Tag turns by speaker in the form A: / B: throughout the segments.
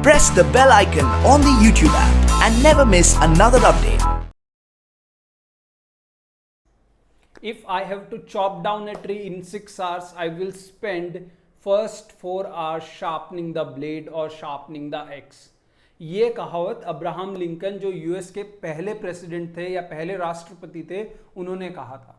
A: Press the bell icon on the YouTube app and never miss another update.
B: If I have to chop down a tree in 6 hours, I will spend first 4 hours sharpening the blade or sharpening the axe. ये कहावत Abraham Lincoln जो US के पहले president थे या पहले राष्ट्रपति थे, उन्होंने कहा था।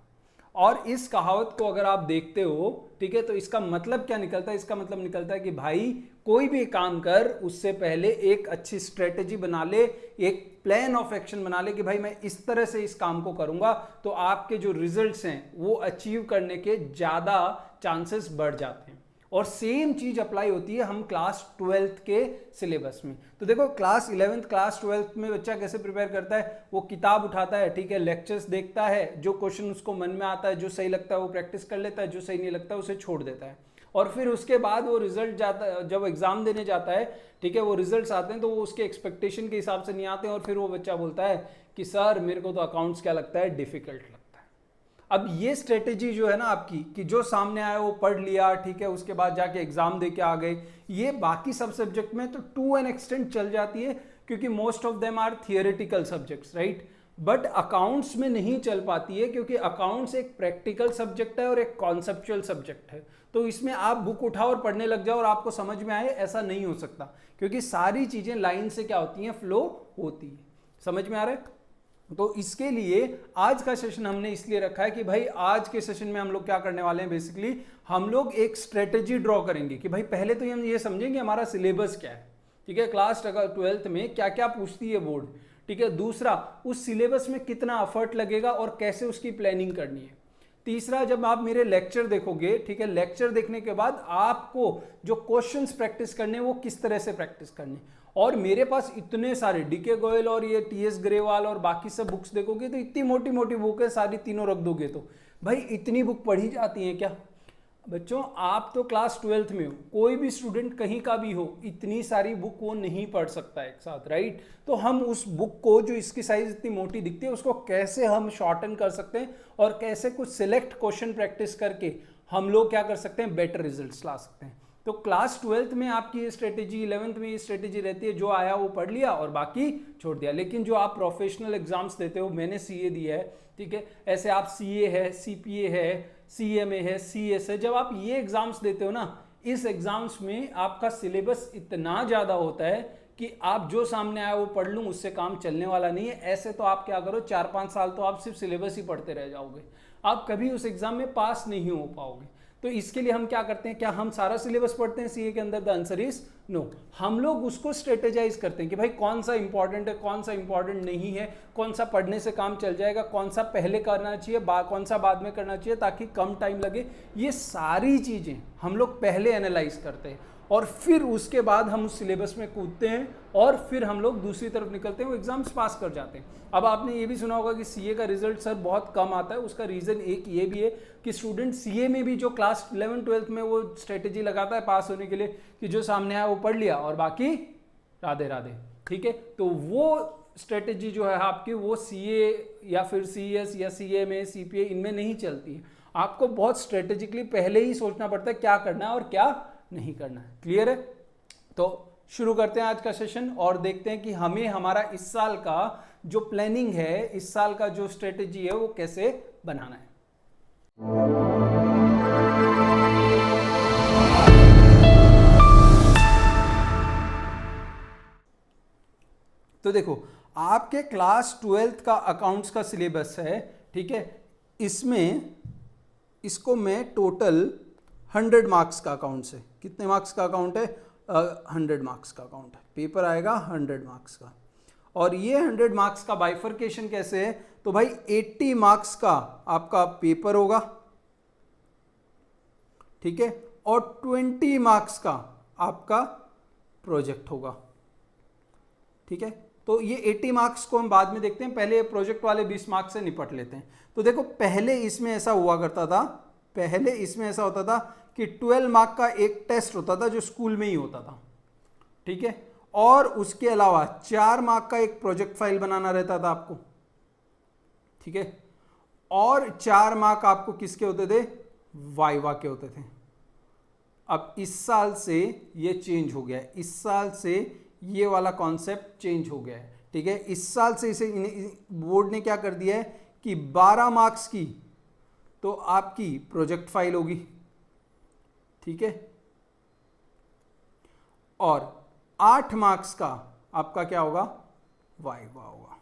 B: और इस कहावत को अगर आप देखते हो, ठीक है, तो इसका मतलब क्या निकलता है? इसका मतलब निकलता है कि भाई कोई भी काम कर, उससे पहले एक अच्छी स्ट्रेटेजी बना ले, एक प्लान ऑफ एक्शन बना ले कि भाई मैं इस तरह से इस काम को करूंगा, तो आपके जो रिजल्ट्स हैं वो अचीव करने के ज़्यादा चांसेस बढ़ जाते हैं। और सेम चीज अप्लाई होती है हम क्लास 12th के सिलेबस में। तो देखो क्लास 11th क्लास 12th में बच्चा कैसे प्रिपेयर करता है? वो किताब उठाता है, ठीक है, लेक्चर्स देखता है, जो क्वेश्चन उसको मन में आता है, जो सही लगता है वो प्रैक्टिस कर लेता है, जो सही नहीं लगता है उसे छोड़ देता है। और फिर उसके बाद वो रिजल्ट जाता है, जब एग्जाम देने जाता है, ठीक है, वो रिजल्ट्स आते हैं तो वो उसके एक्सपेक्टेशन के हिसाब से नहीं आते हैं, और फिर वो बच्चा बोलता है कि सर मेरे को तो अकाउंट्स क्या लगता है, डिफिकल्ट लगता है। अब ये स्ट्रेटेजी जो है ना आपकी, कि जो सामने आया वो पढ़ लिया, ठीक है, उसके बाद जाके एग्जाम दे के आ गए, ये बाकी सब सब्जेक्ट में तो टू एन एक्सटेंट चल जाती है, क्योंकि most of them are theoretical subjects, right. But accounts में नहीं चल पाती है, क्योंकि अकाउंट्स एक प्रैक्टिकल सब्जेक्ट है और एक कॉन्सेप्चुअल सब्जेक्ट है। तो इसमें आप बुक उठाओ और पढ़ने लग जाओ और आपको समझ में आए, ऐसा नहीं हो सकता, क्योंकि सारी चीजें लाइन से क्या होती हैं, फ्लो होती है। समझ में आ रहा है? तो इसके लिए आज का सेशन हमने इसलिए रखा है कि भाई आज के सेशन में हम लोग क्या करने वाले हैं, बेसिकली हम लोग एक स्ट्रेटेजी ड्रॉ करेंगे कि भाई पहले तो हम ये समझेंगे हमारा सिलेबस क्या है, ठीक है, क्लास 12th में क्या क्या पूछती है बोर्ड, ठीक है। दूसरा, उस सिलेबस में कितना एफर्ट लगेगा और कैसे उसकी प्लानिंग करनी है। तीसरा, जब आप मेरे लेक्चर देखोगे, ठीक है, लेक्चर देखने के बाद आपको जो क्वेश्चंस प्रैक्टिस करने वो किस तरह से प्रैक्टिस करने। और मेरे पास इतने सारे डीके गोयल और ये टीएस ग्रेवाल और बाकी सब बुक्स देखोगे तो इतनी मोटी मोटी बुक है, सारी तीनों रख दोगे तो भाई इतनी बुक पढ़ी जाती है क्या? बच्चों आप तो क्लास 12th में हो, कोई भी स्टूडेंट कहीं का भी हो, इतनी सारी बुक वो नहीं पढ़ सकता एक साथ, राइट। तो हम उस बुक को, जो इसकी साइज इतनी मोटी दिखती है, उसको कैसे हम शॉर्टन कर सकते हैं और कैसे कुछ सिलेक्ट क्वेश्चन प्रैक्टिस करके हम लोग क्या कर सकते हैं, बेटर रिजल्ट्स ला सकते हैं। तो क्लास 12th में आपकी ये स्ट्रेटेजी, 11th में ये स्ट्रेटेजी रहती है, जो आया वो पढ़ लिया और बाकी छोड़ दिया। लेकिन जो आप प्रोफेशनल एग्जाम्स देते हो, मैंने सीए दिया है, ठीक है, ऐसे आप सीए है, सीपीए है, सीएमए है, सीएस है, जब आप ये एग्जाम्स देते हो ना, इस एग्जाम्स में आपका सिलेबस इतना ज़्यादा होता है कि आप जो सामने आया वो पढ़ लूँ, उससे काम चलने वाला नहीं है। ऐसे तो आप क्या करो, 4-5 साल तो आप सिर्फ सिलेबस ही पढ़ते रह जाओगे, आप कभी उस एग्जाम में पास नहीं हो पाओगे। तो इसके लिए हम क्या करते हैं, क्या हम सारा सिलेबस पढ़ते हैं सीए के अंदर? The answer is no. हम लोग उसको स्ट्रेटेजाइज करते हैं कि भाई कौन सा इंपॉर्टेंट है, कौन सा इंपॉर्टेंट नहीं है, कौन सा पढ़ने से काम चल जाएगा, कौन सा पहले करना चाहिए, कौन सा बाद में करना चाहिए, ताकि कम टाइम लगे। ये सारी चीज़ें हम लोग पहले एनालाइज करते हैं और फिर उसके बाद हम उस सिलेबस में कूदते हैं और फिर हम लोग दूसरी तरफ निकलते हैं, वो एग्जाम्स पास कर जाते हैं। अब आपने ये भी सुना होगा कि सीए का रिजल्ट सर बहुत कम आता है। उसका रीज़न एक ये भी है कि स्टूडेंट सीए में भी जो क्लास 11-12th में वो स्ट्रेटेजी लगाता है पास होने के लिए कि जो सामने आया वो पढ़ लिया और बाकी राधे राधे, ठीक है। तो वो स्ट्रेटेजी जो है आपकी, वो सीए या फिर सीएस या सीएमए, सीपीए, इनमें नहीं चलती है। आपको बहुत स्ट्रेटेजिकली पहले ही सोचना पड़ता है क्या करना है और क्या नहीं करना है। क्लियर है? तो शुरू करते हैं आज का सेशन और देखते हैं कि हमें हमारा इस साल का जो प्लानिंग है, इस साल का जो स्ट्रेटेजी है, वो कैसे बनाना है। तो देखो, आपके क्लास 12th का अकाउंट्स का सिलेबस है, ठीक है, इसमें इसको मैं टोटल 100 मार्क्स का अकाउंट्स है। कितने मार्क्स का अकाउंट है? 100 मार्क्स का अकाउंट है। पेपर आएगा 100 मार्क्स का, और ये 100 मार्क्स का बाइफर्केशन कैसे है? तो भाई 80 मार्क्स का आपका पेपर होगा, ठीक है, और 20 मार्क्स का आपका प्रोजेक्ट होगा, ठीक है। तो ये 80 मार्क्स को हम बाद में देखते हैं, पहले प्रोजेक्ट वाले 20 मार्क्स से निपट लेते हैं। तो देखो, पहले इसमें ऐसा हुआ करता था, पहले इसमें ऐसा होता था कि 12 मार्क का एक टेस्ट होता था जो स्कूल में ही होता था, ठीक है, और उसके अलावा 4 मार्क का एक प्रोजेक्ट फाइल बनाना रहता था आपको, ठीक है, और 4 मार्क आपको किसके होते थे? वाइवा के होते थे। अब इस साल से ये चेंज हो गया है, इस साल से ये वाला कॉन्सेप्ट चेंज हो गया है, ठीक है। इस साल से इसे बोर्ड ने क्या कर दिया है कि 12 मार्क्स की तो आपकी प्रोजेक्ट फाइल होगी, ठीक है, और 8 मार्क्स का आपका क्या होगा, वाइवा होगा।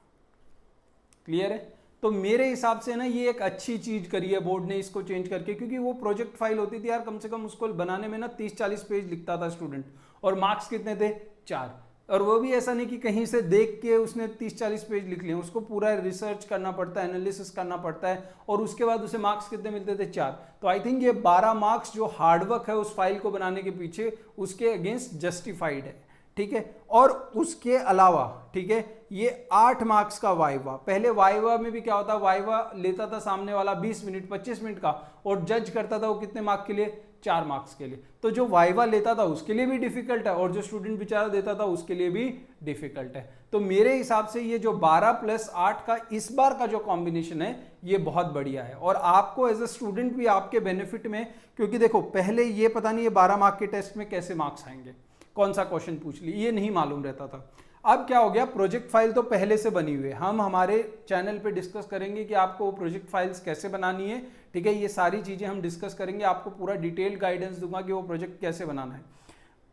B: क्लियर है? तो मेरे हिसाब से ना ये एक अच्छी चीज करी है बोर्ड ने इसको चेंज करके, क्योंकि वो प्रोजेक्ट फाइल होती थी यार, कम से कम उसको बनाने में ना 30-40 पेज लिखता था स्टूडेंट, और मार्क्स कितने थे, 4। और वो भी ऐसा नहीं कि कहीं से देख के उसने 30-40 पेज लिख लिए, उसको पूरा रिसर्च करना पड़ता है, एनालिसिस करना पड़ता है, और उसके बाद उसे मार्क्स कितने मिलते थे, 4। तो आई थिंक ये 12 मार्क्स जो हार्डवर्क है उस फाइल को बनाने के पीछे, उसके अगेंस्ट जस्टिफाइड है, ठीक है। और उसके अलावा, ठीक है, ये 8 मार्क्स का वाइवा, पहले वाइवा में भी क्या होता, वाइवा लेता था सामने वाला 20 मिनट 25 मिनट का, और जज करता था वो कितने मार्क्स के लिए, 4 मार्क्स के लिए। तो जो वाइवा लेता था उसके लिए भी डिफिकल्ट है, और जो स्टूडेंट बेचारा देता था उसके लिए भी डिफिकल्ट है। तो मेरे हिसाब से ये जो 12 + 8 का इस बार का जो कॉम्बिनेशन है ये बहुत बढ़िया है, और आपको एज ए स्टूडेंट भी आपके बेनिफिट में, क्योंकि देखो पहले ये पता नहीं ये 12 मार्क के टेस्ट में कैसे मार्क्स आएंगे, कौन सा क्वेश्चन पूछ ली, ये नहीं मालूम रहता था। अब क्या हो गया, प्रोजेक्ट फाइल तो पहले से बनी हुई है, हम हमारे चैनल पे डिस्कस करेंगे कि आपको वो प्रोजेक्ट फाइल्स कैसे बनानी है, ठीक है, ये सारी चीजें हम डिस्कस करेंगे, आपको पूरा डिटेल गाइडेंस दूंगा कि वो प्रोजेक्ट कैसे बनाना है।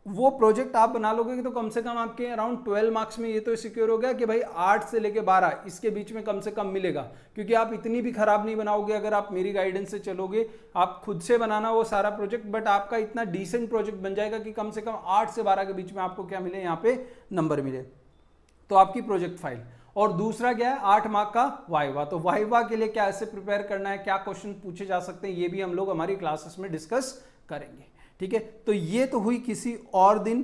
B: वो प्रोजेक्ट आप बना लोगे तो कम से कम आपके अराउंड 12 मार्क्स में ये तो सिक्योर हो गया कि भाई 8 से लेके 12 इसके बीच में कम से कम मिलेगा, क्योंकि आप इतनी भी खराब नहीं बनाओगे अगर आप मेरी गाइडेंस से चलोगे, आप खुद से बनाना वो सारा प्रोजेक्ट, बट आपका इतना डिसेंट प्रोजेक्ट बन जाएगा कि कम से कम 8 से 12 के बीच में आपको क्या मिले, यहाँ पे नंबर मिले, तो आपकी प्रोजेक्ट फाइल। और दूसरा क्या है, 8 मार्क का वाइवा। तो वाइवा के लिए क्या ऐसे प्रिपेयर करना है, क्या क्वेश्चन पूछे जा सकते हैं, ये भी हम लोग हमारी क्लासेस में डिस्कस करेंगे, ठीक है। तो ये तो हुई किसी और दिन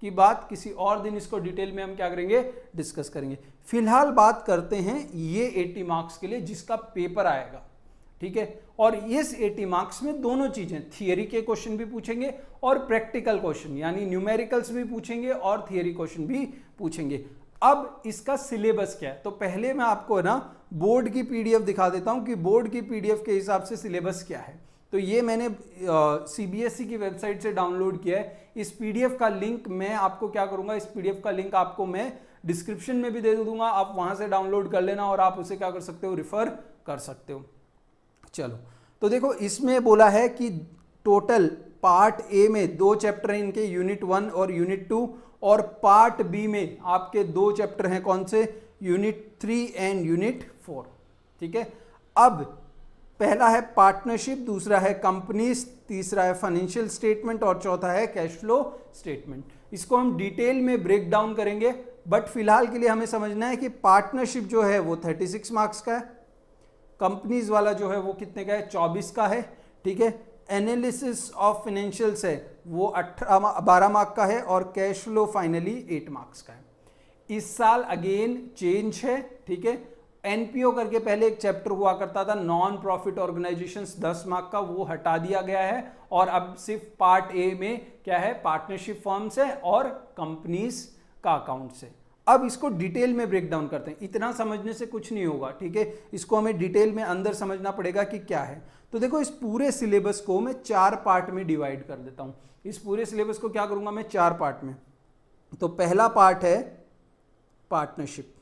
B: की बात, किसी और दिन इसको डिटेल में हम क्या करेंगे, डिस्कस करेंगे। फिलहाल बात करते हैं ये 80 मार्क्स के लिए जिसका पेपर आएगा, ठीक है। और इस 80 मार्क्स में दोनों चीजें, थियरी के क्वेश्चन भी पूछेंगे और प्रैक्टिकल क्वेश्चन यानी न्यूमेरिकल्स भी पूछेंगे और थियरी क्वेश्चन भी पूछेंगे। अब इसका सिलेबस क्या है, तो पहले मैं आपको ना बोर्ड की पीडीएफ दिखा देता हूं कि बोर्ड की पीडीएफ के हिसाब से सिलेबस क्या है। तो ये मैंने सीबीएसई की वेबसाइट से डाउनलोड किया है। इस पीडीएफ का लिंक मैं आपको क्या करूंगा, इस पीडीएफ का लिंक आपको मैं डिस्क्रिप्शन में भी दे दूंगा, आप वहां से डाउनलोड कर लेना और आप उसे क्या कर सकते हो, रिफर कर सकते हो। चलो, तो देखो इसमें बोला है कि टोटल पार्ट ए में 2 चैप्टर हैं इनके, यूनिट 1 और यूनिट 2, और पार्ट बी में आपके 2 चैप्टर हैं, कौन से, यूनिट 3 एंड यूनिट 4, ठीक है। अब पहला है पार्टनरशिप, दूसरा है कंपनीज, तीसरा है फाइनेंशियल स्टेटमेंट और चौथा है कैश फ्लो स्टेटमेंट। इसको हम डिटेल में ब्रेक डाउन करेंगे, बट फिलहाल के लिए हमें समझना है कि पार्टनरशिप जो है वो 36 मार्क्स का है, कंपनीज वाला जो है वो कितने का है, 24 का है, ठीक है। एनालिसिस ऑफ फाइनेंशियल्स है वो 12 मार्क का है, और कैश फ्लो फाइनली 8 मार्क्स का है। इस साल अगेन चेंज है, ठीक है। एनपीओ करके पहले एक चैप्टर हुआ करता था, नॉन प्रॉफिट ऑर्गेनाइजेशंस, 10 मार्क का, वो हटा दिया गया है, और अब सिर्फ पार्ट ए में क्या है, पार्टनरशिप फर्म्स है और कंपनीज का अकाउंट से। अब इसको डिटेल में ब्रेक डाउन करते हैं, इतना समझने से कुछ नहीं होगा, ठीक है, इसको हमें डिटेल में अंदर समझना पड़ेगा कि क्या है। तो देखो इस पूरे सिलेबस को मैं 4 पार्ट में डिवाइड कर देता हूं। इस पूरे सिलेबस को क्या करूंगा मैं, 4 पार्ट में। तो पहला पार्ट है पार्टनरशिप,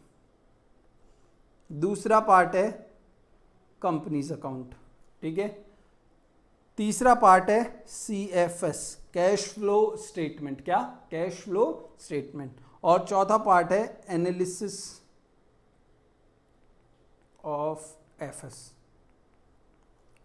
B: दूसरा पार्ट है कंपनीज अकाउंट, ठीक है, तीसरा पार्ट है CFS, कैश फ्लो स्टेटमेंट, क्या, कैश फ्लो स्टेटमेंट, और चौथा पार्ट है एनालिसिस ऑफ FS,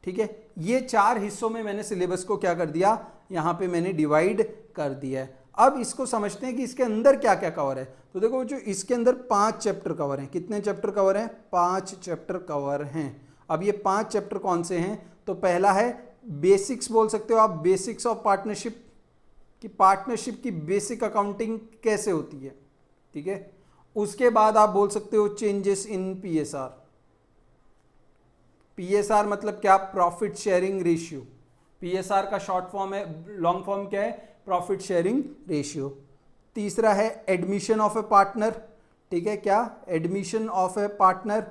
B: ठीक है। ये 4 हिस्सों में मैंने सिलेबस को क्या कर दिया, यहां पे मैंने डिवाइड कर दिया है। अब इसको समझते हैं कि इसके अंदर क्या क्या कवर है। तो देखो जो इसके अंदर 5 चैप्टर कवर हैं, कितने चैप्टर कवर हैं, 5 चैप्टर कवर हैं। अब ये 5 चैप्टर कौन से हैं, तो पहला है बेसिक्स, बोल सकते हो आप, बेसिक्स ऑफ पार्टनरशिप, कि पार्टनरशिप की बेसिक अकाउंटिंग कैसे होती है, ठीक है। उसके बाद आप बोल सकते हो चेंजेस इन PSR, PSR मतलब क्या, प्रॉफिट शेयरिंग रेशियो, PSR का शॉर्ट फॉर्म है, लॉन्ग फॉर्म क्या है, प्रॉफिट शेयरिंग रेशियो। तीसरा है एडमिशन ऑफ ए पार्टनर, ठीक है, क्या, एडमिशन ऑफ ए पार्टनर,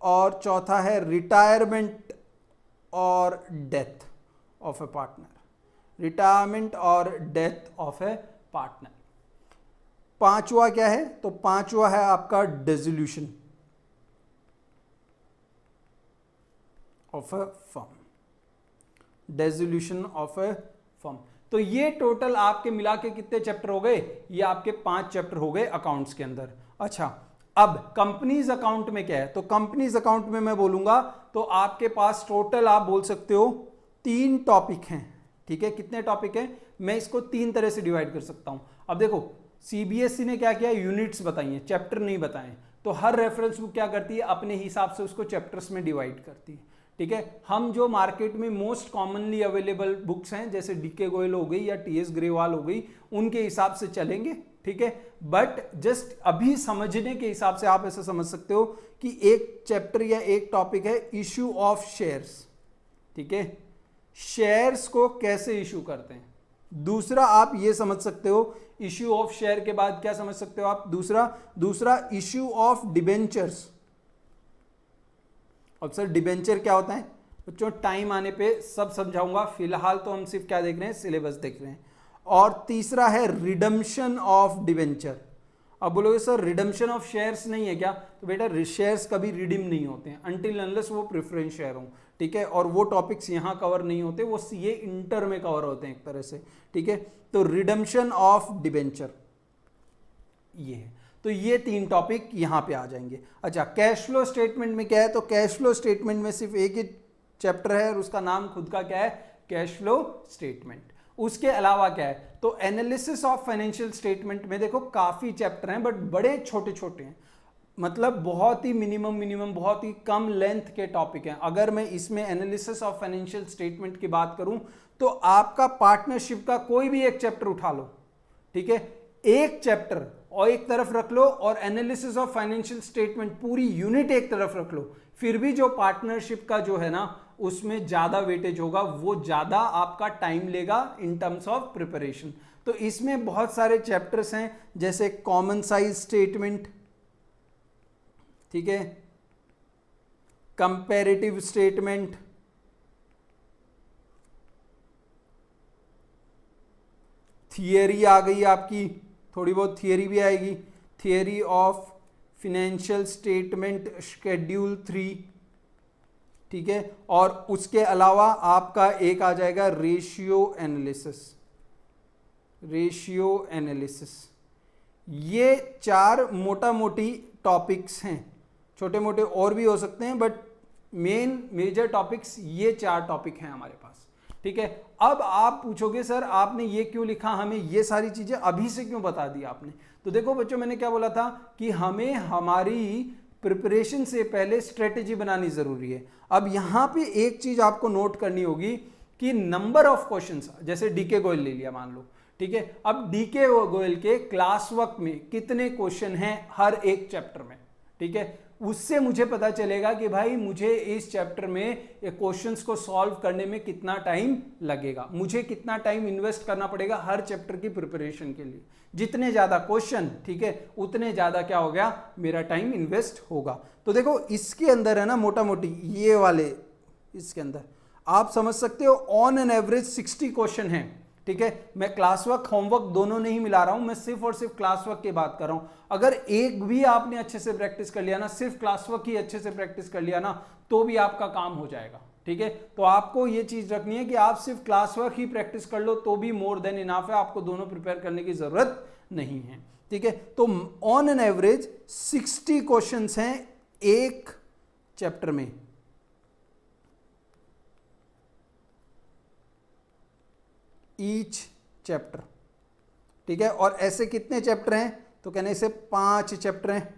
B: और चौथा है रिटायरमेंट और death of A partner, retirement और डेथ ऑफ ए पार्टनर। पांचवा क्या है, तो पांचवा है आपका dissolution of a firm, dissolution of a firm. तो ये टोटल आपके मिला के कितने चैप्टर हो गए, ये आपके 5 चैप्टर हो गए अकाउंट्स के अंदर। अच्छा, अब कंपनीज अकाउंट में क्या है, तो कंपनीज अकाउंट में मैं बोलूंगा तो आपके पास टोटल आप बोल सकते हो 3 टॉपिक हैं, ठीक है। कितने टॉपिक हैं, मैं इसको 3 तरह से डिवाइड कर सकता हूं। अब देखो सीबीएसई ने क्या किया, यूनिट्स बताई हैं, चैप्टर नहीं बताए, तो हर रेफरेंस बुक क्या करती है, अपने हिसाब से उसको चैप्टर्स में डिवाइड करती है, ठीक है। हम जो मार्केट में मोस्ट कॉमनली अवेलेबल बुक्स हैं जैसे डीके गोयल हो गई या टीएस ग्रेवाल हो गई, उनके हिसाब से चलेंगे, ठीक है। बट जस्ट अभी समझने के हिसाब से आप ऐसा समझ सकते हो कि एक चैप्टर या एक टॉपिक है इश्यू ऑफ शेयर्स, ठीक है, शेयर्स को कैसे इशू करते हैं। दूसरा आप ये समझ सकते हो इश्यू ऑफ शेयर के बाद क्या समझ सकते हो आप, दूसरा इश्यू ऑफ डिबेंचर्स। अब सर डिबेंचर क्या होता है बच्चों, टाइम आने पे सब समझाऊंगा, फिलहाल तो हम सिर्फ क्या देख रहे हैं, सिलेबस देख रहे हैं। और तीसरा है रिडम्पशन ऑफ डिबेंचर। अब बोलोगे सर रिडम्पशन ऑफ शेयर्स नहीं है क्या, तो बेटा शेयर्स कभी रिडीम नहीं होते हैं अनटिल अनलेस वो प्रेफरेंस शेयर हो, ठीक है। और वो टॉपिक्स यहाँ कवर नहीं होते, वो सीए इंटर में कवर होते हैं एक तरह से, ठीक है। तो रिडम्पशन ऑफ डिबेंचर ये है, तो ये 3 टॉपिक यहां पे आ जाएंगे। अच्छा, कैश फ्लो स्टेटमेंट में क्या है, तो कैश फ्लो स्टेटमेंट में सिर्फ एक ही चैप्टर है और उसका नाम खुद का क्या है, कैश फ्लो स्टेटमेंट। उसके अलावा क्या है, तो एनालिसिस ऑफ फाइनेंशियल स्टेटमेंट में देखो काफी चैप्टर हैं बट बड़े छोटे छोटे हैं, मतलब बहुत ही मिनिमम बहुत ही कम लेंथ के टॉपिक हैं। अगर मैं इसमें एनालिसिस ऑफ फाइनेंशियल स्टेटमेंट की बात करूं तो आपका पार्टनरशिप का कोई भी एक चैप्टर उठा लो, ठीक है, एक चैप्टर और एक तरफ रख लो और एनालिसिस ऑफ फाइनेंशियल स्टेटमेंट पूरी यूनिट एक तरफ रख लो, फिर भी जो पार्टनरशिप का जो है ना उसमें ज्यादा वेटेज होगा, वो ज्यादा आपका टाइम लेगा इन टर्म्स ऑफ प्रिपरेशन। तो इसमें बहुत सारे चैप्टर्स हैं जैसे कॉमन साइज स्टेटमेंट, ठीक है, कंपैरेटिव स्टेटमेंट, थियरी आ गई आपकी, थोड़ी बहुत थियरी भी आएगी, theory of financial statement schedule 3, ठीक है। और उसके अलावा आपका एक आ जाएगा रेशियो एनालिसिस, रेशियो एनालिसिस। ये 4 मोटा मोटी टॉपिक्स हैं, छोटे मोटे और भी हो सकते हैं बट मेजर टॉपिक्स ये 4 टॉपिक हैं हमारे पास, ठीक है। अब आप पूछोगे सर आपने ये क्यों लिखा, हमें ये सारी चीजें अभी से क्यों बता दी आपने, तो देखो बच्चों मैंने क्या बोला था कि हमें हमारी प्रिपरेशन से पहले स्ट्रेटेजी बनानी जरूरी है। अब यहां पे एक चीज आपको नोट करनी होगी कि नंबर ऑफ क्वेश्चंस, जैसे डीके गोयल ले लिया मान लो, ठीक है, अब डीके गोयल के क्लास वर्क में कितने क्वेश्चन हैं हर एक चैप्टर में, ठीक है, उससे मुझे पता चलेगा कि भाई मुझे इस चैप्टर में क्वेश्चंस को सॉल्व करने में कितना टाइम लगेगा, मुझे कितना टाइम इन्वेस्ट करना पड़ेगा हर चैप्टर की प्रिपरेशन के लिए। जितने ज्यादा क्वेश्चन, ठीक है, उतने ज्यादा क्या हो गया, मेरा टाइम इन्वेस्ट होगा। तो देखो इसके अंदर है ना मोटा मोटी ये वाले, इसके अंदर आप समझ सकते हो ऑन एन एवरेज 60 क्वेश्चन है, ठीक है। मैं क्लास वर्क होमवर्क दोनों नहीं मिला रहा हूं, मैं सिर्फ और सिर्फ क्लास वर्क की बात कर रहा हूं। अगर एक भी आपने अच्छे से प्रैक्टिस कर लिया ना, सिर्फ क्लास वर्क ही अच्छे से प्रैक्टिस कर लिया ना, तो भी आपका काम हो जाएगा, ठीक है। तो आपको ये चीज रखनी है कि आप सिर्फ क्लास वर्क ही प्रैक्टिस कर लो तो भी मोर देन इनफ है, आपको दोनों प्रिपेयर करने की जरूरत नहीं है, ठीक है। तो ऑन एन एवरेज 60 क्वेश्चंस हैं एक चैप्टर में, ईच चैप्टर, ठीक है। और ऐसे कितने चैप्टर हैं, तो कहने से 5 चैप्टर हैं,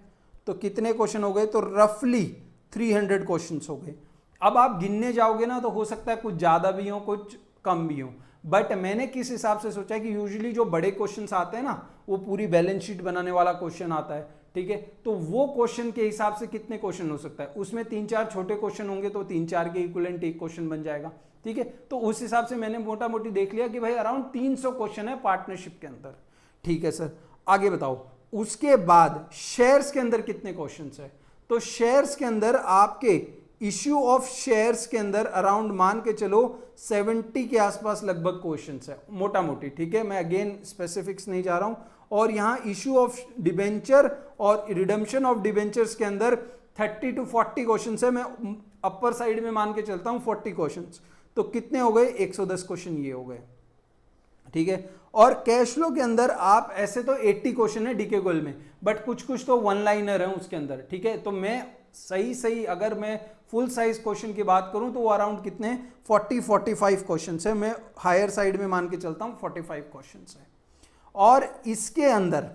B: तो कितने क्वेश्चन हो गए, तो रफली 300 क्वेश्चंस हो गए। अब आप गिनने जाओगे ना तो हो सकता है कुछ ज्यादा भी हो कुछ कम भी हो, बट मैंने किस हिसाब से सोचा कि यूजुअली जो बड़े क्वेश्चंस आते हैं ना वो पूरी बैलेंस शीट बनाने वाला क्वेश्चन आता है, ठीक है। तो वो क्वेश्चन के हिसाब से कितने क्वेश्चन हो सकता है, उसमें 3-4 छोटे क्वेश्चन होंगे तो 3-4 के इक्विवेलेंट एक क्वेश्चन बन जाएगा, ठीक है। तो उस हिसाब से मैंने मोटा मोटी देख लिया कि भाई अराउंड 300 क्वेश्चन है पार्टनरशिप के अंदर, ठीक है सर। आगे बताओ उसके बाद शेयर्स के अंदर कितने क्वेश्चंस है, तो शेयर्स के अंदर आपके इश्यू ऑफ शेयर्स के अंदर अराउंड मान के चलो 70 के आसपास लगभग क्वेश्चंस है मोटा मोटी, ठीक है। मैं अगेन स्पेसिफिक्स नहीं जा रहा हूं। और यहाँ इशू ऑफ डिबेंचर और रिडम्पशन ऑफ डिबेंचर्स के अंदर 30 to 40 क्वेश्चन है। मैं अपर साइड में मान के चलता हूँ 40 क्वेश्चन, तो कितने हो गए 110 क्वेश्चन ये हो गए, ठीक है। और कैश फ्लो के अंदर आप ऐसे तो 80 क्वेश्चन है डीके गोयल में, बट कुछ कुछ तो वन लाइनर है उसके अंदर, ठीक है। तो मैं सही अगर मैं फुल साइज क्वेश्चन की बात करूं तो वो अराउंड कितने 40-45 क्वेश्चन है। मैं हायर साइड में मान के चलता हूं 45 क्वेश्चन है। और इसके अंदर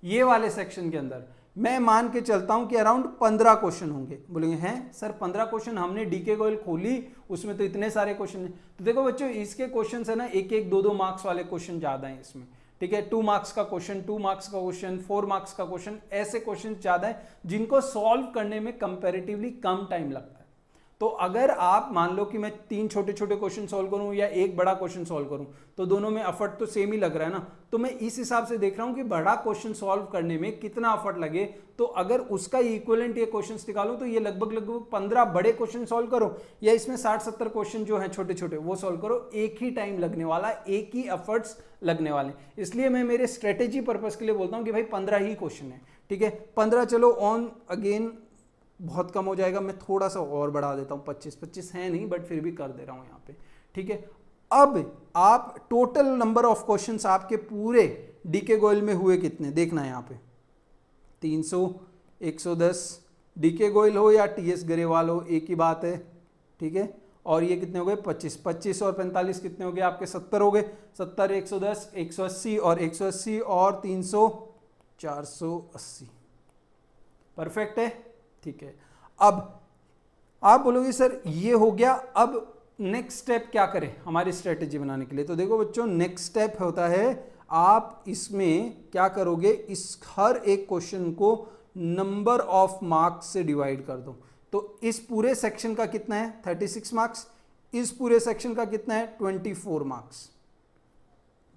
B: ये वाले सेक्शन के अंदर मैं मान के चलता हूं कि अराउंड 15 क्वेश्चन होंगे। बोलेंगे हैं सर 15 क्वेश्चन, हमने डीके गोयल खोली उसमें तो इतने सारे क्वेश्चन हैं। तो देखो बच्चों इसके क्वेश्चन है ना, एक 2 मार्क्स वाले क्वेश्चन ज्यादा हैं इसमें, ठीक है। 2 मार्क्स का क्वेश्चन, 2 मार्क्स का क्वेश्चन, 4 मार्क्स का क्वेश्चन, ऐसे क्वेश्चन ज्यादा है जिनको सॉल्व करने में कंपैरेटिवली कम टाइम लगता है। तो अगर आप मान लो कि मैं 3 छोटे छोटे क्वेश्चन सॉल्व करूं या एक बड़ा क्वेश्चन सॉल्व करूं, तो दोनों में एफर्ट तो सेम ही लग रहा है ना। तो मैं इस हिसाब से देख रहा हूं कि बड़ा क्वेश्चन सॉल्व करने में कितना एफर्ट लगे, तो अगर उसका इक्विवेलेंट ये क्वेश्चंस निकालो तो ये लगभग 15 बड़े क्वेश्चन सॉल्व करो या इसमें 60-70 क्वेश्चन जो है छोटे छोटे वो सॉल्व करो, एक ही टाइम लगने वाला, एक ही एफर्ट्स लगने वाले। इसलिए मैं मेरे स्ट्रेटेजी पर्पस के लिए बोलता हूं कि भाई 15 ही क्वेश्चन है, ठीक है। 15 चलो ऑन अगेन बहुत कम हो जाएगा, मैं थोड़ा सा और बढ़ा देता हूं, 25 है नहीं बट फिर भी कर दे रहा हूं यहाँ पे, ठीक है। अब आप टोटल नंबर ऑफ क्वेश्चंस आपके पूरे डीके गोयल में हुए कितने देखना है यहाँ पे, 300, 110, डीके गोयल हो या टीएस गरेवाल हो एक ही बात है, ठीक है। और ये कितने हो गए 25 और 45 कितने हो गए आपके 70 हो गए, 70, 110, 180 और 180 और 300, 480, परफेक्ट है, ठीक है। अब आप बोलोगे सर ये हो गया, अब नेक्स्ट स्टेप क्या करें हमारी स्ट्रेटेजी बनाने के लिए। तो देखो बच्चों नेक्स्ट स्टेप होता है आप इसमें क्या करोगे, इस हर एक क्वेश्चन को नंबर ऑफ मार्क्स से डिवाइड कर दो। तो इस पूरे सेक्शन का कितना है 36 मार्क्स, इस पूरे सेक्शन का कितना है 24 मार्क्स,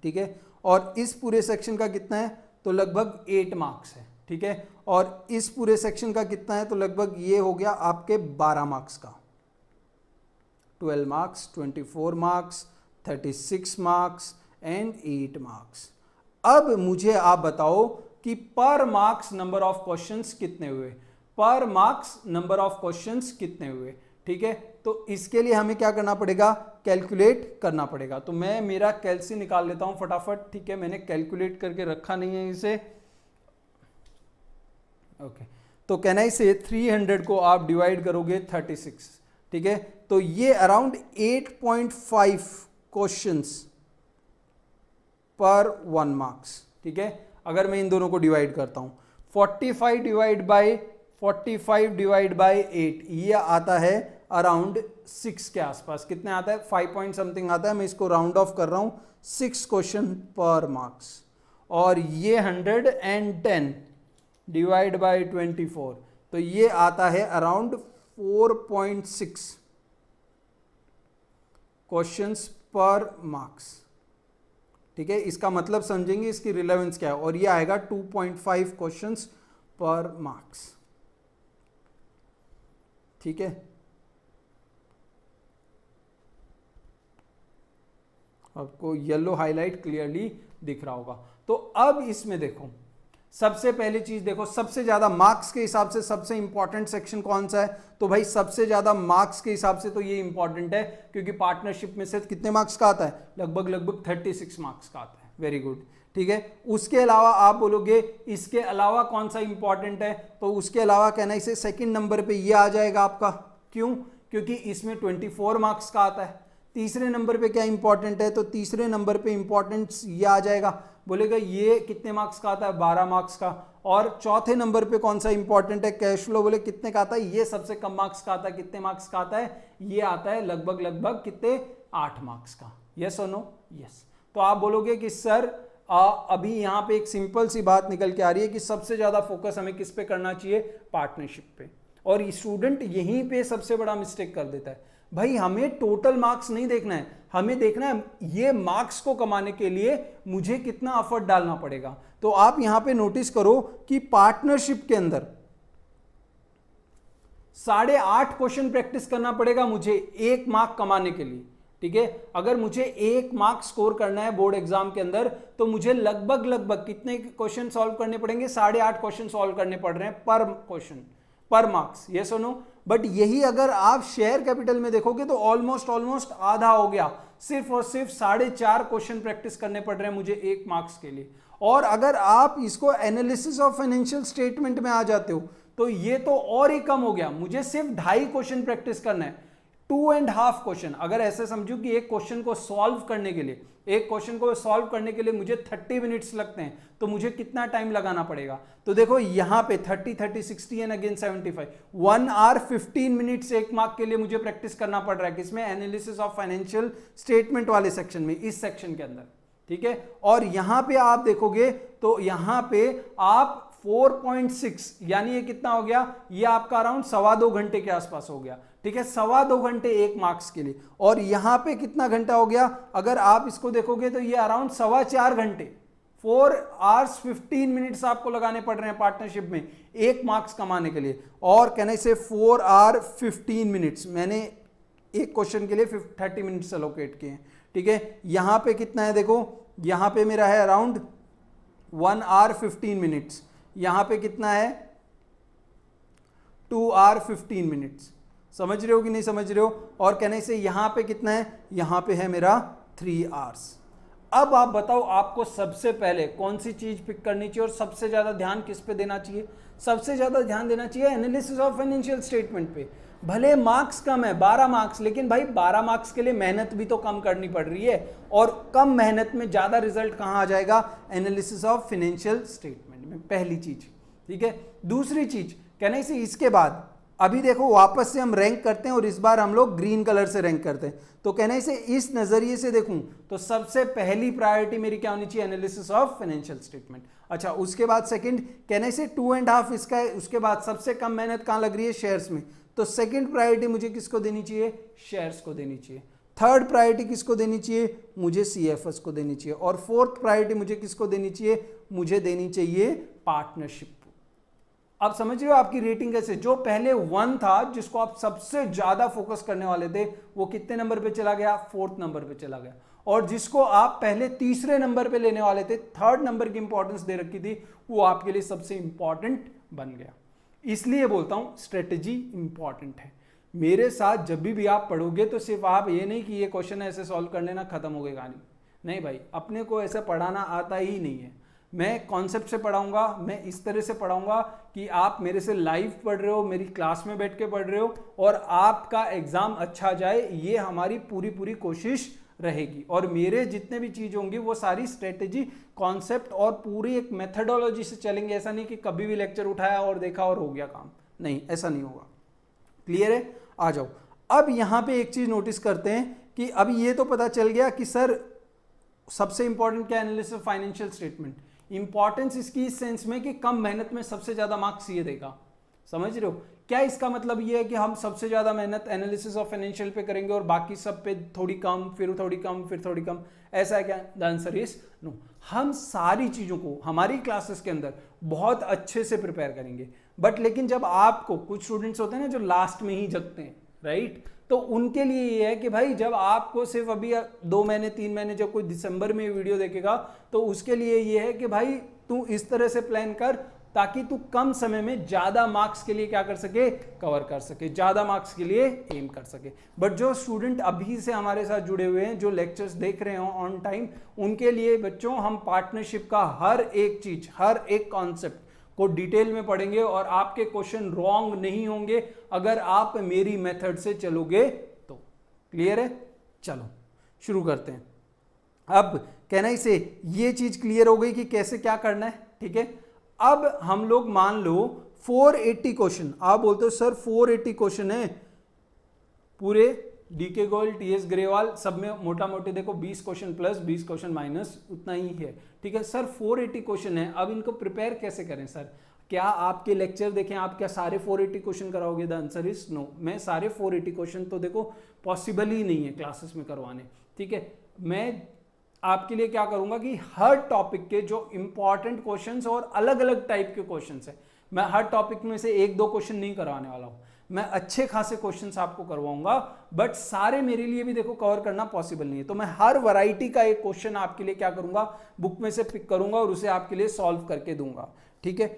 B: ठीक है। और इस पूरे सेक्शन का कितना है तो लगभग 8 मार्क्स है, ठीक है। और इस पूरे सेक्शन का कितना है तो लगभग ये हो गया आपके 12 मार्क्स का, 12 marks, 24 marks, 36 marks and 8 marks. अब मुझे आप बताओ कि पर मार्क्स नंबर ऑफ क्वेश्चंस कितने हुए, पर मार्क्स नंबर ऑफ क्वेश्चंस कितने हुए, ठीक है। तो इसके लिए हमें क्या करना पड़ेगा, कैलकुलेट करना पड़ेगा। तो मैं मेरा कैलसी निकाल लेता हूं फटाफट, ठीक है। मैंने कैलकुलेट करके रखा नहीं है इसे, ओके। तो कैन आई से 300 को आप डिवाइड करोगे 36, ठीक है। तो ये अराउंड 8.5 क्वेश्चंस पर 1 मार्क्स, ठीक है। अगर मैं इन दोनों को डिवाइड करता हूं 45 डिवाइड बाय 8, ये आता है अराउंड 6 के आसपास, कितने आता है 5 पॉइंट समथिंग आता है। मैं इसको राउंड ऑफ कर रहा हूं, 6 क्वेश्चन पर मार्क्स। और ये 110 डिवाइड बाय 24, तो ये आता है अराउंड 4.6 क्वेश्चंस पर मार्क्स, ठीक है। इसका मतलब समझेंगे इसकी रिलेवेंस क्या है, और ये आएगा 2.5 क्वेश्चंस पर मार्क्स, ठीक है। आपको येलो हाईलाइट क्लियरली दिख रहा होगा। तो अब इसमें देखो सबसे पहली चीज देखो, सबसे ज्यादा मार्क्स के हिसाब से सबसे इंपॉर्टेंट सेक्शन कौन सा है, तो भाई सबसे ज्यादा मार्क्स के हिसाब से तो ये इंपॉर्टेंट है, क्योंकि पार्टनरशिप में से कितने मार्क्स का आता है, लगभग 36 मार्क्स का आता है। वेरी गुड, ठीक है। उसके अलावा आप बोलोगे इसके अलावा कौन सा इंपॉर्टेंट है, तो उसके अलावा कहना इसे सेकंड नंबर पे ये आ जाएगा आपका, क्यों, क्योंकि इसमें 24 मार्क्स का आता है। तीसरे नंबर पे क्या इंपॉर्टेंट है, तो तीसरे नंबर पे इंपॉर्टेंस ये आ जाएगा, बोलेगा ये कितने मार्क्स का आता है 12 मार्क्स का। और चौथे नंबर पे कौन सा इंपॉर्टेंट है, कैश फ्लो, बोले कितने का आता है, ये सबसे कम मार्क्स का आता है, कितने मार्क्स का आता है, ये आता है लगभग कितने 8 मार्क्स का। यस और नो, यस। तो आप बोलोगे कि सर अभी यहाँ पे एक सिंपल सी बात निकल के आ रही है कि सबसे ज्यादा फोकस हमें किस पे करना चाहिए, पार्टनरशिप पे। और स्टूडेंट यहीं पे सबसे बड़ा मिस्टेक कर देता है। भाई हमें टोटल मार्क्स नहीं देखना है, हमें देखना है ये मार्क्स को कमाने के लिए मुझे कितना एफर्ट डालना पड़ेगा। तो आप यहां पे नोटिस करो कि पार्टनरशिप के अंदर 8.5 क्वेश्चन प्रैक्टिस करना पड़ेगा मुझे 1 मार्क कमाने के लिए। ठीक है। अगर मुझे 1 मार्क्स स्कोर करना है बोर्ड एग्जाम के अंदर तो मुझे लगभग कितने क्वेश्चन सॉल्व करने पड़ेंगे? 8.5 क्वेश्चन सॉल्व करने पड़ रहे हैं पर क्वेश्चन, पर मार्क्स, ये सुनो। बट यही अगर आप शेयर कैपिटल में देखोगे तो ऑलमोस्ट आधा हो गया, सिर्फ और सिर्फ 4.5 क्वेश्चन प्रैक्टिस करने पड़ रहे हैं मुझे 1 मार्क्स के लिए। और अगर आप इसको एनालिसिस ऑफ फाइनेंशियल स्टेटमेंट में आ जाते हो तो ये तो और ही कम हो गया, मुझे सिर्फ 2.5 क्वेश्चन प्रैक्टिस करना है, 2.5 क्वेश्चन। अगर ऐसे समझो कि एक क्वेश्चन को सॉल्व करने के लिए मुझे 30 मिनट्स लगते हैं, तो मुझे कितना टाइम लगाना पड़ेगा? तो देखो यहां पे 30, 60 and again 75, 1 hour 15 minutes 1 mark के लिए मुझे प्रैक्टिस करना पड़ रहा है। किसमें? एनालिसिस ऑफ फाइनेंशियल स्टेटमेंट वाले सेक्शन में, इस सेक्शन के अंदर, ठीक है। और यहां पे आप देखोगे तो यहां पे आप 4.6 यानी ये कितना हो गया? ये आपका अराउंड 2.25 घंटे के आसपास हो गया, ठीक है। 2.25 घंटे 1 मार्क्स के लिए। और यहां पे कितना घंटा हो गया? अगर आप इसको देखोगे तो ये अराउंड 4.25 घंटे, 4 आवर्स 15 मिनट्स आपको लगाने पड़ रहे हैं पार्टनरशिप में 1 मार्क्स कमाने के लिए। और कहने से 4 आवर 15 मिनट्स मैंने एक क्वेश्चन के लिए 30 मिनट्स एलोकेट किए हैं, ठीक है। यहां पे कितना है? देखो यहां पे मेरा है अराउंड 1 आवर 15 मिनट्स, यहां पे कितना है? 2 आवर 15 मिनट्स। समझ रहे हो कि नहीं समझ रहे हो? और कहने से यहां पे कितना है? यहां पे है मेरा 3 आवर्स। अब आप बताओ आपको सबसे पहले कौन सी चीज पिक करनी चाहिए और सबसे ज्यादा ध्यान किस पे देना चाहिए? सबसे ज्यादा ध्यान देना चाहिए एनालिसिस ऑफ फाइनेंशियल स्टेटमेंट पे। भले मार्क्स कम है 12 मार्क्स, लेकिन भाई 12 मार्क्स के लिए मेहनत भी तो कम करनी पड़ रही है, और कम मेहनत में ज्यादा रिजल्ट कहां आ जाएगा? एनालिसिस ऑफ फाइनेंशियल स्टेटमेंट में, पहली चीज, ठीक है। दूसरी चीज कहने से इसके बाद अभी देखो वापस से हम रैंक करते हैं और इस बार हम लोग ग्रीन कलर से रैंक करते हैं। तो कहने से इस नजरिए से देखूं तो सबसे पहली प्रायोरिटी मेरी क्या होनी चाहिए? Analysis of financial statement. अच्छा, उसके बाद सेकंड कहने से 2.5 इसका है। उसके बाद सबसे कम मेहनत कहां लग रही है? शेयर्स में। तो सेकंड प्रायोरिटी मुझे किसको देनी चाहिए? शेयर्स को देनी चाहिए। थर्ड प्रायोरिटी किसको देनी चाहिए? मुझे सीएफएस को देनी चाहिए। और फोर्थ प्रायोरिटी मुझे किसको देनी चाहिए? मुझे देनी चाहिए पार्टनरशिप। आप समझ रहे हो आपकी रेटिंग कैसे? जो पहले 1 था, जिसको आप सबसे ज्यादा फोकस करने वाले थे, वो कितने नंबर पे चला गया? 4th नंबर पे चला गया। और जिसको आप पहले 3रे नंबर पे लेने वाले थे, 3rd नंबर की इंपॉर्टेंस दे रखी थी, वो आपके लिए सबसे इंपॉर्टेंट बन गया। इसलिए बोलता हूं स्ट्रेटेजी इंपॉर्टेंट है। मेरे साथ जब भी आप पढ़ोगे तो सिर्फ आप ये नहीं कि ये क्वेश्चन ऐसे सॉल्व कर लेना, खत्म हो गई कहानी। नहीं भाई, अपने को ऐसे पढ़ाना आता ही नहीं है। मैं कॉन्सेप्ट से पढ़ाऊंगा, मैं इस तरह से पढ़ाऊंगा कि आप मेरे से लाइव पढ़ रहे हो, मेरी क्लास में बैठ के पढ़ रहे हो, और आपका एग्जाम अच्छा जाए, ये हमारी पूरी कोशिश रहेगी। और मेरे जितने भी चीज होंगी वो सारी स्ट्रेटेजी, कॉन्सेप्ट और पूरी एक मेथडोलॉजी से चलेंगे। ऐसा नहीं कि कभी भी लेक्चर उठाया और देखा और हो गया काम, नहीं, ऐसा नहीं होगा। क्लियर है? आ जाओ। अब यहां पे एक चीज नोटिस करते हैं कि अब ये तो पता चल गया कि सर सबसे इंपॉर्टेंट क्या? Analysis of financial statement. Importance इसकी इस सेंस में कि कम मेहनत में सबसे ज्यादा मार्क्स ये देगा। समझ रहे हो? क्या इसका मतलब ये है कि हम सबसे ज्यादा मेहनत एनालिसिस ऑफ फाइनेंशियल पे करेंगे और बाकी सब पे थोड़ी कम, फिर थोड़ी कम, फिर थोड़ी कम? ऐसा है क्या? The answer is no. हम सारी चीजों को हमारी क्लासेस के अंदर बहुत अच्छे से प्रिपेयर करेंगे। बट लेकिन जब आपको, कुछ स्टूडेंट्स होते हैं ना जो लास्ट में ही जगते हैं, राइट, तो उनके लिए ये है कि भाई जब आपको सिर्फ अभी 2 महीने 3 महीने, जब कोई दिसंबर में वीडियो देखेगा तो उसके लिए ये है कि भाई तू इस तरह से प्लान कर ताकि तू कम समय में ज्यादा मार्क्स के लिए क्या कर सके? कवर कर सके, ज्यादा मार्क्स के लिए एम कर सके। बट जो स्टूडेंट अभी से हमारे साथ जुड़े हुए हैं, जो लेक्चर्स देख रहे हो ऑन टाइम, उनके लिए बच्चों हम पार्टनरशिप का हर एक चीज, हर एक कॉन्सेप्ट को डिटेल में पढ़ेंगे और आपके क्वेश्चन रॉन्ग नहीं होंगे अगर आप मेरी मेथड से चलोगे तो। क्लियर है? चलो शुरू करते हैं। अब कहना ही से ये चीज क्लियर हो गई कि कैसे क्या करना है, ठीक है। अब हम लोग मान लो 480 क्वेश्चन, आप बोलते हो सर 480 क्वेश्चन है पूरे डीके गोयल, टीएस ग्रेवाल सब में, मोटा मोटी देखो 20 क्वेश्चन प्लस 20 क्वेश्चन माइनस उतना ही है, ठीक है सर। 480 क्वेश्चन है, अब इनको प्रिपेयर कैसे करें सर? क्या आपके लेक्चर देखें, आप क्या सारे 480 क्वेश्चन कराओगे? The answer is no. मैं सारे 480 क्वेश्चन तो देखो पॉसिबल ही नहीं है क्लासेस में करवाने, ठीक है। मैं आपके लिए क्या करूंगा कि हर टॉपिक के जो इंपॉर्टेंट क्वेश्चंस और अलग अलग टाइप के क्वेश्चंस है, मैं हर टॉपिक में से 1-2 क्वेश्चन नहीं करवाने वाला हूं। मैं अच्छे खासे क्वेश्चंस आपको करवाऊंगा, बट सारे मेरे लिए भी देखो कवर करना पॉसिबल नहीं है। तो मैं हर वैरायटी का एक क्वेश्चन आपके लिए क्या करूंगा, बुक में से पिक करूंगा और उसे आपके लिए सॉल्व करके दूंगा, ठीक है।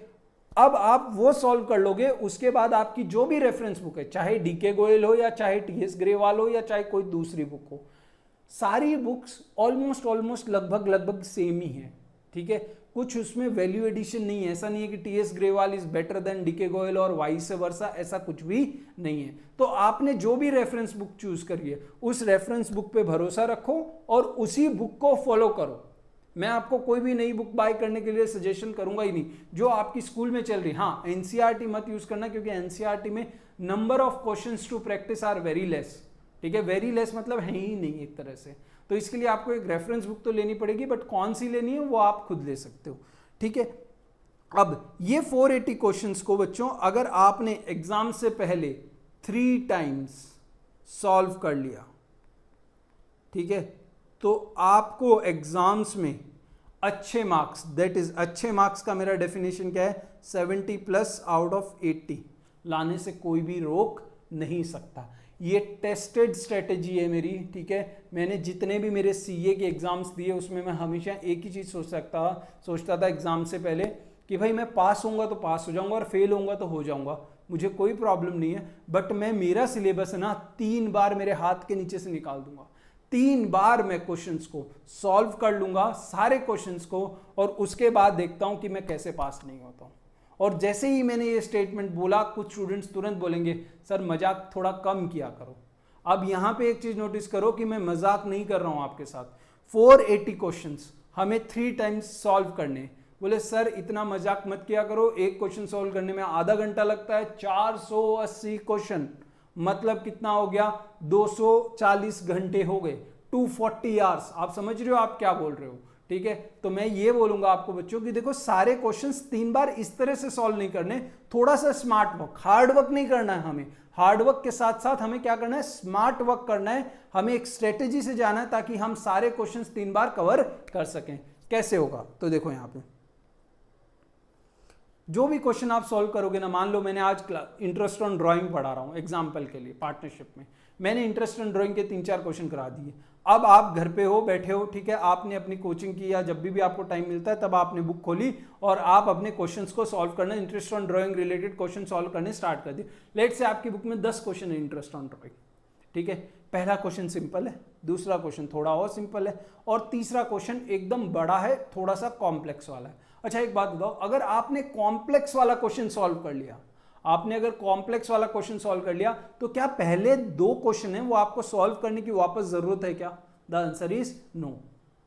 B: अब आप वो सॉल्व कर लोगे, उसके बाद आपकी जो भी रेफरेंस बुक है, चाहे डीके गोयल हो या चाहे टीएस ग्रेवाल हो या चाहे कोई दूसरी बुक हो, सारी बुक्स ऑलमोस्ट लगभग सेम ही है, ठीक है। कुछ उसमें वैल्यू एडिशन नहीं है, ऐसा नहीं है कि TS Grewal is better than DK Goyal और वाइस वर्सा, ऐसा कुछ भी नहीं है। तो आपने जो भी रेफरेंस बुक चूज करी है उस रेफरेंस बुक पे भरोसा रखो और उसी बुक को फॉलो करो। मैं आपको कोई भी नई बुक बाय करने के लिए सजेशन करूंगा ही नहीं, जो आपकी स्कूल में चल रही। हाँ, एनसीईआरटी मत यूज करना, क्योंकि एनसीईआरटी में number of questions to practice are very less, ठीक है। वेरी लेस मतलब है ही नहीं एक तरह से। तो इसके लिए आपको एक रेफरेंस बुक तो लेनी पड़ेगी, बट कौन सी लेनी है वो आप खुद ले सकते हो, ठीक है। अब ये 480 क्वेश्चंस को बच्चों अगर आपने एग्जाम से पहले 3 टाइम्स सॉल्व कर लिया, ठीक है, तो आपको एग्जाम्स में अच्छे मार्क्स, दैट इज अच्छे मार्क्स का मेरा डेफिनेशन क्या है, 70+ आउट ऑफ 80 लाने से कोई भी रोक नहीं सकता। ये टेस्टेड स्ट्रेटेजी है मेरी, ठीक है। मैंने जितने भी मेरे सीए के एग्जाम्स दिए उसमें मैं हमेशा एक ही चीज़ सोचता था एग्जाम से पहले कि भाई मैं पास होऊंगा तो पास हो जाऊंगा और फेल होऊंगा तो हो जाऊंगा, मुझे कोई प्रॉब्लम नहीं है। बट मैं मेरा सिलेबस है ना 3 बार मेरे हाथ के नीचे से निकाल दूंगा, 3 बार मैं क्वेश्चंस को सॉल्व कर लूंगा, सारे क्वेश्चंस को, और उसके बाद देखता हूं कि मैं कैसे पास नहीं होता हूं। और जैसे ही मैंने ये स्टेटमेंट बोला, कुछ स्टूडेंट्स तुरंत बोलेंगे सर मजाक थोड़ा कम किया करो। अब यहां पे एक चीज नोटिस करो कि मैं मजाक नहीं कर रहा हूं आपके साथ। 480 क्वेश्चंस हमें 3 टाइम्स सॉल्व करने। बोले सर इतना मजाक मत किया करो, एक क्वेश्चन सॉल्व करने में आधा घंटा लगता है, 480 क्वेश्चन मतलब कितना हो गया, 240 घंटे हो गए, 240 आवर्स। आप समझ रहे हो आप क्या बोल रहे हो, ठीक है। तो मैं ये बोलूंगा आपको बच्चों कि देखो सारे क्वेश्चंस 3 बार इस तरह से सॉल्व नहीं करने, थोड़ा सा स्मार्ट वर्क, हार्ड वर्क नहीं करना है हमें। हार्ड वर्क के साथ साथ हमें क्या करना है, स्मार्ट वर्क करना है। हमें एक स्ट्रेटेजी से जाना है ताकि हम सारे क्वेश्चंस 3 बार कवर कर सकें। कैसे होगा, तो देखो यहां पे जो भी क्वेश्चन आप सॉल्व करोगे ना, मान लो मैंने आज इंटरेस्ट ऑन ड्राइंग पढ़ा रहा हूं एग्जाम्पल के लिए पार्टनरशिप में, मैंने इंटरेस्ट ऑन ड्राइंग के 3-4 क्वेश्चन करा दिए। अब आप घर पे हो, बैठे हो, ठीक है, आपने अपनी कोचिंग की या जब भी आपको टाइम मिलता है तब आपने बुक खोली और आप अपने क्वेश्चंस को सॉल्व करना, interest on drawing related question solve करने स्टार्ट कर दिए। लेट से आपकी बुक में 10 क्वेश्चन है इंटरेस्ट ऑन ड्राइंग, ठीक है। पहला क्वेश्चन सिंपल है, दूसरा क्वेश्चन थोड़ा और सिंपल है, और तीसरा क्वेश्चन एकदम बड़ा है, थोड़ा सा कॉम्प्लेक्स वाला है। अच्छा एक बात बताओ, अगर आपने कॉम्प्लेक्स वाला क्वेश्चन सॉल्व कर लिया, आपने अगर कॉम्प्लेक्स वाला क्वेश्चन सॉल्व कर लिया, तो क्या पहले 2 क्वेश्चन है वो आपको सॉल्व करने की वापस जरूरत है क्या? The answer is no.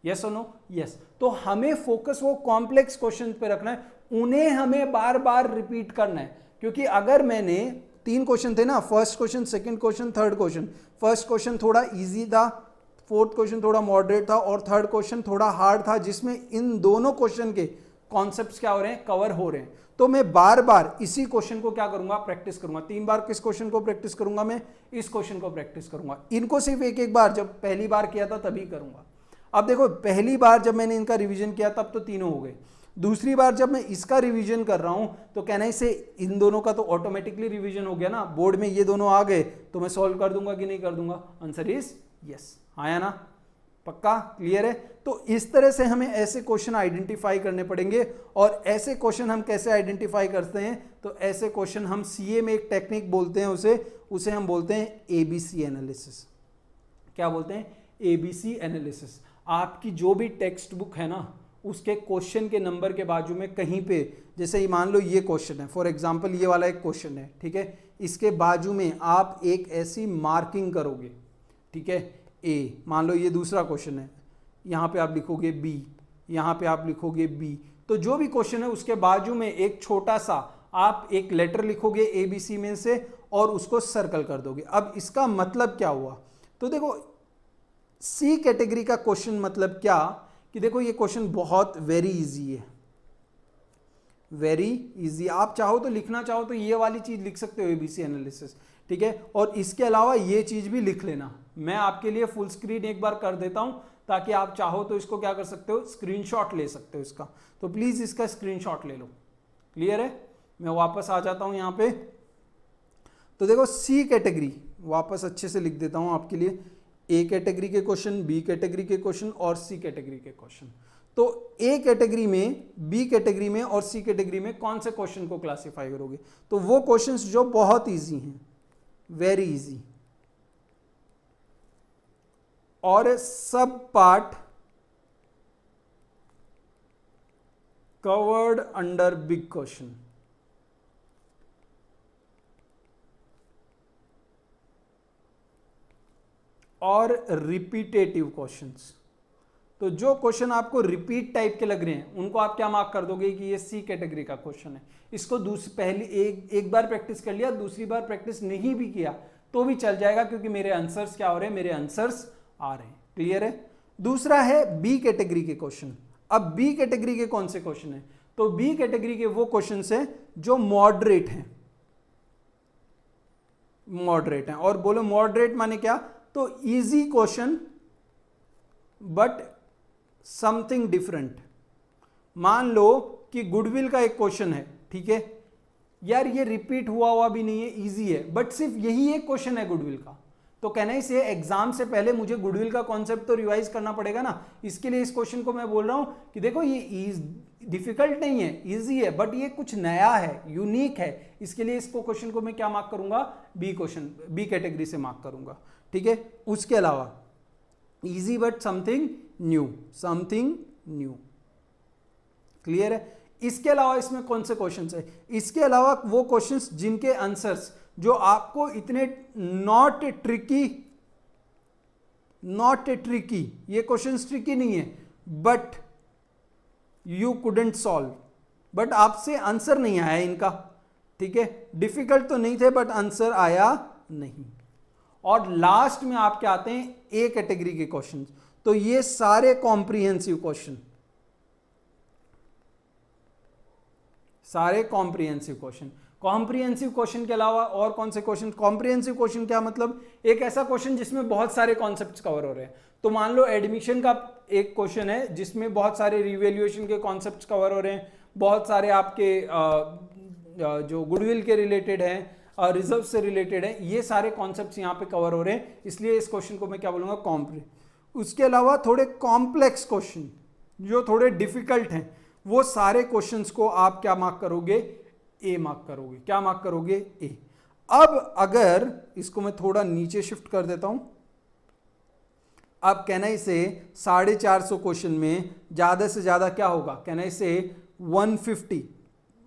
B: Yes और नो? यस। तो हमें फोकस वो कॉम्प्लेक्स क्वेश्चन पे रखना है, उन्हें हमें बार बार रिपीट करना है। क्योंकि अगर मैंने 3 क्वेश्चन थे ना, first question, second question, third question, first question थोड़ा इजी था, फोर्थ क्वेश्चन थोड़ा मॉडरेट था और थर्ड क्वेश्चन थोड़ा हार्ड था, जिसमें इन दोनों क्वेश्चन के कॉन्सेप्ट्स क्या हो रहे हैं, कवर हो रहे हैं। तो मैं बार बार इसी क्वेश्चन को क्या करूंगा, प्रैक्टिस करूंगा। 3 बार किस क्वेश्चन को प्रैक्टिस करूंगा, मैं इस क्वेश्चन को प्रैक्टिस करूंगा। इनको सिर्फ एक बार, जब पहली बार किया था तभी करूंगा। अब देखो पहली बार जब मैंने इनका रिवीजन किया तब तो तीनों हो गए, दूसरी बार जब मैं इसका रिवीजन कर रहा हूं तो कहना इसे इन दोनों का तो ऑटोमेटिकली रिवीजन हो गया ना, बोर्ड में ये दोनों आ गए तो मैं सॉल्व कर दूंगा कि नहीं कर दूंगा? Answer is yes. आया ना? पक्का क्लियर है? तो इस तरह से हमें ऐसे क्वेश्चन आइडेंटिफाई करने पड़ेंगे। और ऐसे क्वेश्चन हम कैसे आइडेंटिफाई करते हैं, तो ऐसे क्वेश्चन हम सीए में एक टेक्निक बोलते हैं, उसे हम बोलते हैं एबीसी एनालिसिस। क्या बोलते हैं? ABC analysis. आपकी जो भी टेक्स्ट बुक है ना, उसके क्वेश्चन के नंबर के बाजू में कहीं पे, जैसे मान लो ये क्वेश्चन है, फॉर एग्जांपल ये वाला एक क्वेश्चन है, ठीक है, इसके बाजू में आप एक ऐसी मार्किंग करोगे, ठीक है, ए। मान लो ये दूसरा क्वेश्चन है, यहाँ पे आप लिखोगे बी, यहाँ पे आप लिखोगे बी। तो जो भी क्वेश्चन है उसके बाजू में एक छोटा सा आप एक लेटर लिखोगे ए बी सी में से और उसको सर्कल कर दोगे। अब इसका मतलब क्या हुआ, तो देखो सी कैटेगरी का क्वेश्चन मतलब क्या, कि देखो ये क्वेश्चन बहुत वेरी इजी है, वेरी इजी। आप चाहो तो लिखना चाहो तो ये वाली चीज लिख सकते हो, एबीसी एनालिसिस, ठीक है। और इसके अलावा ये चीज भी लिख लेना, मैं आपके लिए फुल स्क्रीन एक बार कर देता हूं ताकि आप चाहो तो इसको क्या कर सकते हो, स्क्रीनशॉट ले सकते हो इसका। तो प्लीज इसका स्क्रीनशॉट ले लो। क्लियर है? मैं वापस आ जाता हूं यहां पे। तो देखो सी कैटेगरी, वापस अच्छे से लिख देता हूं आपके लिए, ए कैटेगरी के क्वेश्चन, बी कैटेगरी के क्वेश्चन और सी कैटेगरी के क्वेश्चन। तो ए कैटेगरी में, बी कैटेगरी में और सी कैटेगरी में कौन से क्वेश्चन को क्लासिफाई करोगे? तो वो क्वेश्चंस जो बहुत इजी हैं, वेरी इजी, और सब part covered under big question. और रिपीटेटिव क्वेश्चंस, तो जो क्वेश्चन आपको रिपीट टाइप के लग रहे हैं उनको आप क्या मार्क कर दोगे कि ये सी कैटेगरी का क्वेश्चन है। इसको पहली एक बार प्रैक्टिस कर लिया, दूसरी बार प्रैक्टिस नहीं भी किया तो भी चल जाएगा, क्योंकि मेरे आंसर्स क्या हो रहे हैं, मेरे आंसर्स आ रहे हैं। क्लियर है? दूसरा है बी कैटेगरी के क्वेश्चन। अब बी कैटेगरी के कौन से क्वेश्चन है? तो बी कैटेगरी के वो क्वेश्चन हैं जो मॉडरेट हैं, मॉडरेट हैं। और बोलो मॉडरेट माने क्या? तो easy question but something different. मान लो कि गुडविल का एक क्वेश्चन है, ठीक है यार, ये रिपीट हुआ भी नहीं है, इजी है, बट सिर्फ यही एक क्वेश्चन है गुडविल का। तो कहना ही से एग्जाम से पहले मुझे गुडविल का कॉन्सेप्ट तो रिवाइज करना पड़ेगा ना। इसके लिए इस क्वेश्चन को मैं बोल रहा हूं कि देखो ये डिफिकल्ट नहीं है, इजी है, बट ये कुछ नया है, यूनिक है। इसके लिए इसको क्वेश्चन को मैं क्या मार्क करूंगा? बी क्वेश्चन, बी कैटेगरी से मार्क करूंगा। ठीक है, उसके अलावा easy but something new, something new. Clear है? इसके अलावा इसमें कौन से क्वेश्चंस है? इसके अलावा वो क्वेश्चंस जिनके आंसर्स जो आपको इतने नॉट ट्रिकी, ये क्वेश्चंस ट्रिकी नहीं है, but you couldn't solve, but आपसे आंसर नहीं आया इनका। ठीक है, डिफिकल्ट तो नहीं थे बट आंसर आया नहीं। और लास्ट में आपके आते हैं ए कैटेगरी के क्वेश्चन। तो ये सारे कॉम्प्रिहेंसिव क्वेश्चन, सारे कॉम्प्रिहेंसिव क्वेश्चन। कॉम्प्रिहेंसिव क्वेश्चन के अलावा और कौन से क्वेश्चन? कॉम्प्रिहेंसिव क्वेश्चन क्या मतलब? एक ऐसा क्वेश्चन जिसमें बहुत सारे कॉन्सेप्ट्स कवर हो रहे हैं। तो मान लो एडमिशन का एक क्वेश्चन है जिसमें बहुत सारे रिवैल्यूएशन के कॉन्सेप्ट्स कवर हो रहे हैं, बहुत सारे आपके जो गुडविल के रिलेटेड हैं, रिजर्व से रिलेटेड है, ये सारे कॉन्सेप्ट्स यहाँ पे कवर हो रहे हैं। इसलिए इस क्वेश्चन को मैं क्या बोलूंगा? कॉम्प्रिहेंसिव। उसके अलावा थोड़े कॉम्प्लेक्स क्वेश्चन जो थोड़े डिफिकल्ट हैं, वो सारे क्वेश्चंस को आप क्या मार्क करोगे? ए मार्क करोगे। क्या मार्क करोगे? ए। अब अगर इसको मैं थोड़ा नीचे शिफ्ट कर देता हूं, अब कहना इसे 450 क्वेश्चन में ज्यादा से ज्यादा क्या होगा? कहना इसे 150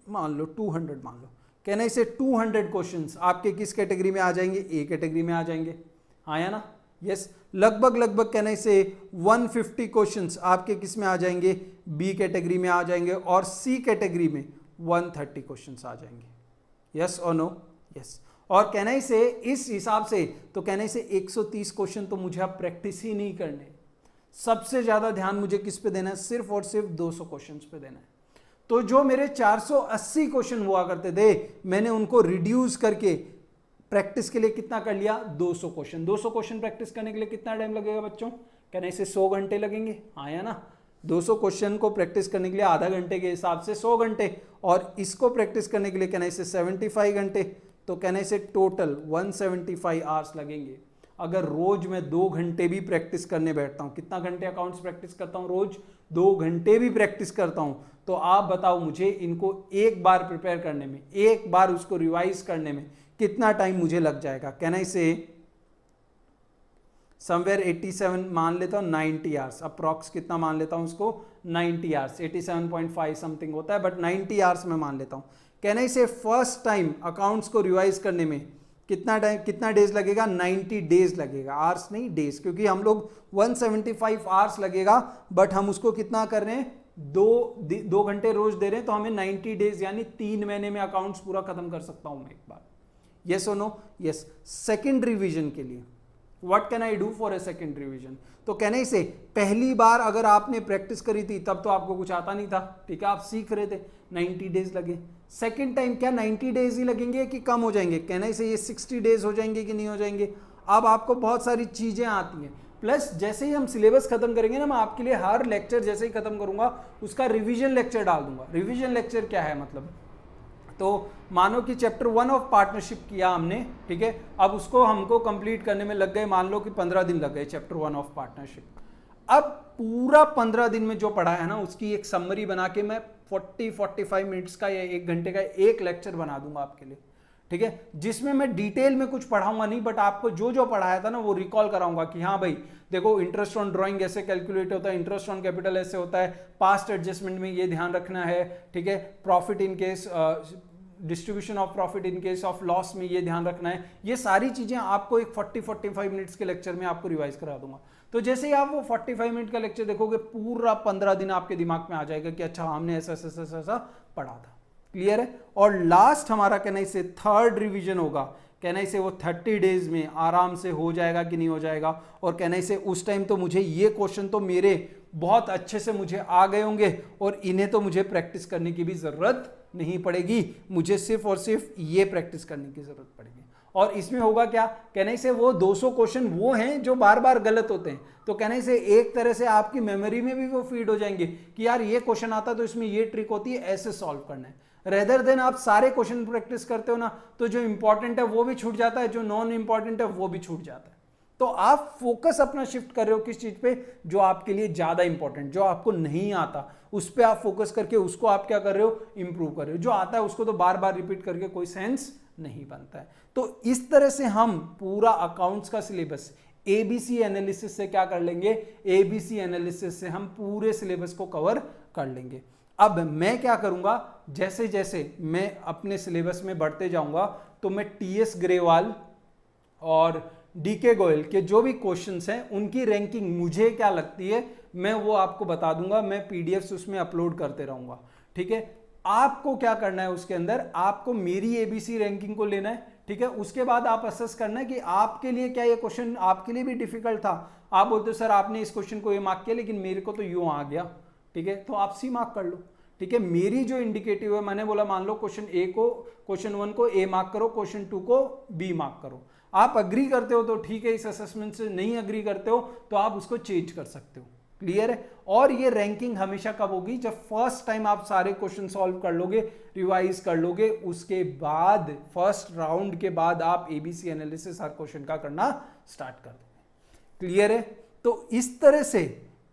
B: मान लो, 200 मान लो, कहना इसे 200 क्वेश्चंस आपके किस कैटेगरी में आ जाएंगे? ए कैटेगरी में आ जाएंगे। आया ना? यस। लगभग कहना इसे 150 क्वेश्चंस आपके किस में आ जाएंगे? बी कैटेगरी में आ जाएंगे। और सी कैटेगरी में 130 क्वेश्चंस आ जाएंगे। यस और नो? यस। और कहना इसे इस हिसाब से, तो कहना इसे 130 क्वेश्चन तो मुझे अब प्रैक्टिस ही नहीं करने, सबसे ज्यादा ध्यान मुझे किस पे देना है? सिर्फ और सिर्फ 200 क्वेश्चंस पे देना है। तो जो मेरे 480 क्वेश्चन हुआ करते थे, मैंने उनको रिड्यूस करके प्रैक्टिस के लिए कितना कर लिया? 200 क्वेश्चन। 200 क्वेश्चन प्रैक्टिस करने के लिए कितना टाइम लगेगा बच्चों? कहना इसे 100 घंटे लगेंगे। आया ना? 200 क्वेश्चन को प्रैक्टिस करने के लिए आधा घंटे के हिसाब से 100 घंटे, और इसको प्रैक्टिस करने के लिए कहना इसे 75 घंटे। तो कहना इसे टोटल 175 आवर्स लगेंगे। अगर रोज मैं 2 घंटे भी प्रैक्टिस करने बैठता हूँ, कितना घंटे अकाउंट्स प्रैक्टिस करता हूँ? रोज 2 घंटे भी प्रैक्टिस करता हूँ, तो आप बताओ मुझे इनको एक बार प्रिपेयर करने में, एक बार उसको रिवाइज करने में कितना टाइम मुझे लग जाएगा? कहना इसे समवेयर 87 मान लेता हूँ, 90 आवर्स अप्रॉक्स। कितना मान लेता हूँ उसको? 90 आवर्स। 87.5 समथिंग होता है, बट 90 आवर्स में मान लेता हूँ। कहना इसे फर्स्ट टाइम अकाउंट्स को रिवाइज करने में कितना टाइम, कितना डेज लगेगा? 90 डेज लगेगा, आवर्स नहीं डेज, क्योंकि हम लोग 175 आवर्स लगेगा, बट हम उसको कितना कर रहे हैं? 2 घंटे रोज दे रहे हैं, तो हमें 90 डेज यानी 3 महीने में अकाउंट्स पूरा खत्म कर सकता हूं मैं एक बार। यस और नो? यस। सेकेंड रिवीजन के लिए what can I do for a second revision? तो कहने से पहली बार अगर आपने प्रैक्टिस करी थी तब तो आपको कुछ आता नहीं था, ठीक है, आप सीख रहे थे, 90 डेज लगे। सेकेंड टाइम क्या 90 डेज ही लगेंगे कि कम हो जाएंगे? कहने से ये 60 डेज हो जाएंगे कि नहीं हो जाएंगे? अब आपको बहुत सारी चीजें आती हैं, प्लस जैसे ही हम सिलेबस खत्म करेंगे ना, मैं आपके लिए हर लेक्चर जैसे ही खत्म करूंगा उसका रिवीजन लेक्चर डाल दूंगा। रिवीजन लेक्चर क्या है मतलब? तो मानो कि चैप्टर 1 ऑफ पार्टनरशिप किया हमने, ठीक है, अब उसको हमको कंप्लीट करने में लग गए, मान लो कि 15 दिन लग गए चैप्टर 1 ऑफ पार्टनरशिप। अब पूरा 15 दिन में जो पढ़ा है ना उसकी एक समरी बना के मैं 40-45 मिनट्स का या 1 घंटे का एक लेक्चर बना दूंगा आपके लिए, ठीक है, जिसमें मैं डिटेल में कुछ पढ़ाऊंगा नहीं, बट आपको जो जो पढ़ाया था ना वो रिकॉल कराऊंगा कि हाँ भाई देखो इंटरेस्ट ऑन ड्राइंग ऐसे कैलकुलेट होता है, इंटरेस्ट ऑन कैपिटल ऐसे होता है, पास्ट एडजस्टमेंट में ये ध्यान रखना है, ठीक है, profit in case distribution of profit in case of loss में ये ध्यान रखना है। ये सारी चीजें आपको एक 40-45 मिनट्स के लेक्चर में आपको रिवाइज करा दूंगा। तो जैसे ही आप वो 45 मिनट का लेक्चर देखोगे पूरा 15 दिन आपके दिमाग में आ जाएगा कि अच्छा हमने ऐसा ऐसा ऐसा ऐसा पढ़ा था। क्लियर है? और लास्ट हमारा कहना इसे थर्ड रिवीजन होगा, कहना इसे वो 30 डेज में आराम से हो जाएगा कि नहीं हो जाएगा, और कहना इसे उस टाइम तो मुझे ये क्वेश्चन तो मेरे बहुत अच्छे से मुझे आ गए होंगे और इन्हें तो मुझे प्रैक्टिस करने की भी जरूरत नहीं पड़ेगी, मुझे सिर्फ और सिर्फ ये प्रैक्टिस करने की जरूरत पड़ेगी। और इसमें होगा क्या, कहने से वो 200 क्वेश्चन वो हैं जो बार बार गलत होते हैं, तो कहने से एक तरह से आपकी मेमोरी में भी वो फीड हो जाएंगे कि यार ये क्वेश्चन आता तो इसमें ये ट्रिक होती है, ऐसे सॉल्व करना है। रेदर देन आप सारे क्वेश्चन प्रैक्टिस करते हो ना, तो जो इंपॉर्टेंट है वो भी छूट जाता है, जो नॉन इंपॉर्टेंट है वो भी छूट जाता है। तो आप फोकस अपना शिफ्ट कर रहे हो किस चीज पे, जो आपके लिए ज्यादा इंपॉर्टेंट, जो आपको नहीं आता उस पर आप फोकस करके उसको आप क्या कर रहे हो, इंप्रूव कर रहे हो। जो आता है उसको तो बार बार रिपीट करके कोई सेंस नहीं बनता है। तो इस तरह से हम पूरा अकाउंट्स का सिलेबस एबीसी एनालिसिस से क्या कर लेंगे, एबीसी एनालिसिस से हम पूरे सिलेबस को कवर कर लेंगे। अब मैं क्या करूंगा, जैसे जैसे मैं अपने सिलेबस में बढ़ते जाऊंगा तो मैं टीएस ग्रेवाल और डीके गोयल के जो भी क्वेश्चंस हैं उनकी रैंकिंग मुझे क्या लगती है मैं वो आपको बता दूंगा, मैं पीडीएफ्स उसमें अपलोड करते रहूंगा। ठीक है, आपको क्या करना है उसके अंदर, आपको मेरी एबीसी रैंकिंग को लेना है। ठीक है, उसके बाद आप असेस करना है कि आपके लिए क्या ये क्वेश्चन आपके लिए भी डिफिकल्ट था। आप बोलते हो सर आपने इस क्वेश्चन को ये मार्क किया लेकिन मेरे को तो यूं आ गया, ठीक है, तो आप सी मार्क कर लो। ठीक है, मेरी जो इंडिकेटिव है, मैंने बोला मान लो क्वेश्चन ए को, क्वेश्चन 1 को ए मार्क करो, क्वेश्चन 2 को बी मार्क करो। आप अग्री करते हो तो ठीक है इस असेसमेंट से, नहीं अग्री करते हो तो आप उसको चेंज कर सकते हो। क्लियर है? और ये रैंकिंग हमेशा कब होगी, जब फर्स्ट टाइम आप सारे क्वेश्चन सॉल्व कर लोगे, रिवाइज कर लोगे, उसके बाद फर्स्ट राउंड के बाद आप एबीसी एनालिसिस हर क्वेश्चन का करना स्टार्ट कर दोगे। क्लियर है? तो इस तरह से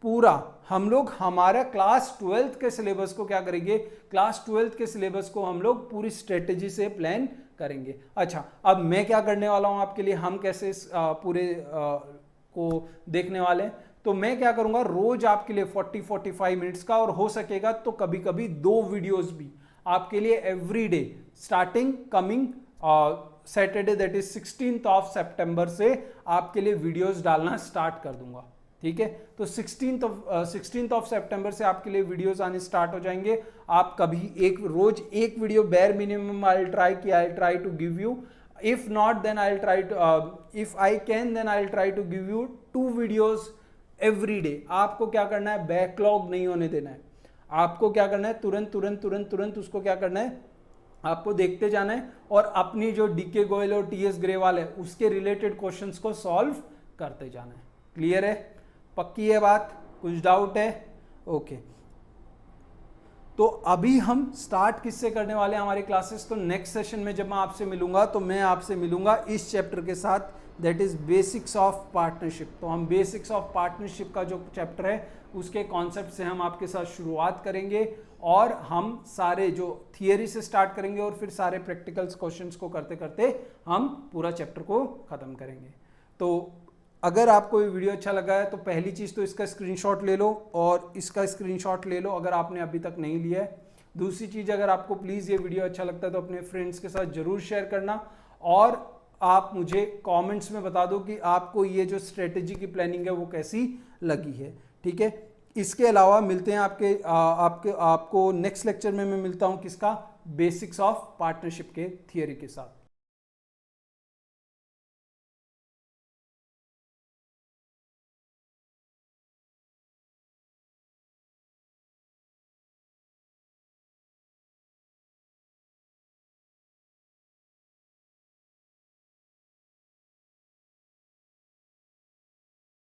B: पूरा हम लोग हमारा क्लास 12th के सिलेबस को क्या करेंगे, क्लास 12th के सिलेबस को हम लोग पूरी स्ट्रेटेजी से प्लान करेंगे। अच्छा, अब मैं क्या करने वाला हूं आपके लिए, हम कैसे पूरे को देखने वाले हैं, तो मैं क्या करूंगा, रोज आपके लिए 40-45 मिनट्स का, और हो सकेगा तो कभी कभी 2 वीडियोस भी आपके लिए every day starting coming Saturday that is 16th of सितंबर से आपके लिए वीडियोस डालना स्टार्ट कर दूंगा। ठीक है, तो 16th ऑफ सितंबर से आपके लिए वीडियोस आने स्टार्ट हो जाएंगे। आप कभी रोज एक video bare minimum I try to give you, if not then I try to, if I can then I try to give you 2 videos every day. आपको क्या करना है, बैकलॉग नहीं होने देना है। आपको क्या करना है, तुरंत उसको क्या करना है, आपको देखते जाना है, और अपनी जो डीके गोयल और टीएस ग्रेवाल है उसके रिलेटेड क्वेश्चंस को सॉल्व करते जाना है। क्लियर है? पक्की है बात? कुछ डाउट है? ओके, तो अभी हम स्टार्ट किससे करने वाले हैं हमारी क्लासेस, तो नेक्स्ट सेशन में जब मैं आपसे मिलूंगा तो मैं आपसे मिलूंगा इस चैप्टर के साथ, that is basics of partnership. तो हम बेसिक्स ऑफ पार्टनरशिप का जो चैप्टर है उसके कॉन्सेप्ट से हम आपके साथ शुरुआत करेंगे, और हम सारे जो थियरी से स्टार्ट करेंगे और फिर सारे प्रैक्टिकल्स क्वेश्चंस को करते करते हम पूरा चैप्टर को खत्म करेंगे। तो अगर आपको ये वीडियो अच्छा लगा है तो पहली चीज़ तो इसका स्क्रीनशॉट ले लो, और इसका स्क्रीनशॉट ले लो अगर आपने अभी तक नहीं लिया है। दूसरी चीज़, अगर आपको प्लीज़ ये वीडियो अच्छा लगता है तो अपने फ्रेंड्स के साथ ज़रूर शेयर करना, और आप मुझे कमेंट्स में बता दो कि आपको ये जो स्ट्रेटेजी की प्लानिंग है वो कैसी लगी है। ठीक है, इसके अलावा मिलते हैं आपको नेक्स्ट लेक्चर में मैं मिलता हूँ किसका, बेसिक्स ऑफ पार्टनरशिप के थियरी के साथ।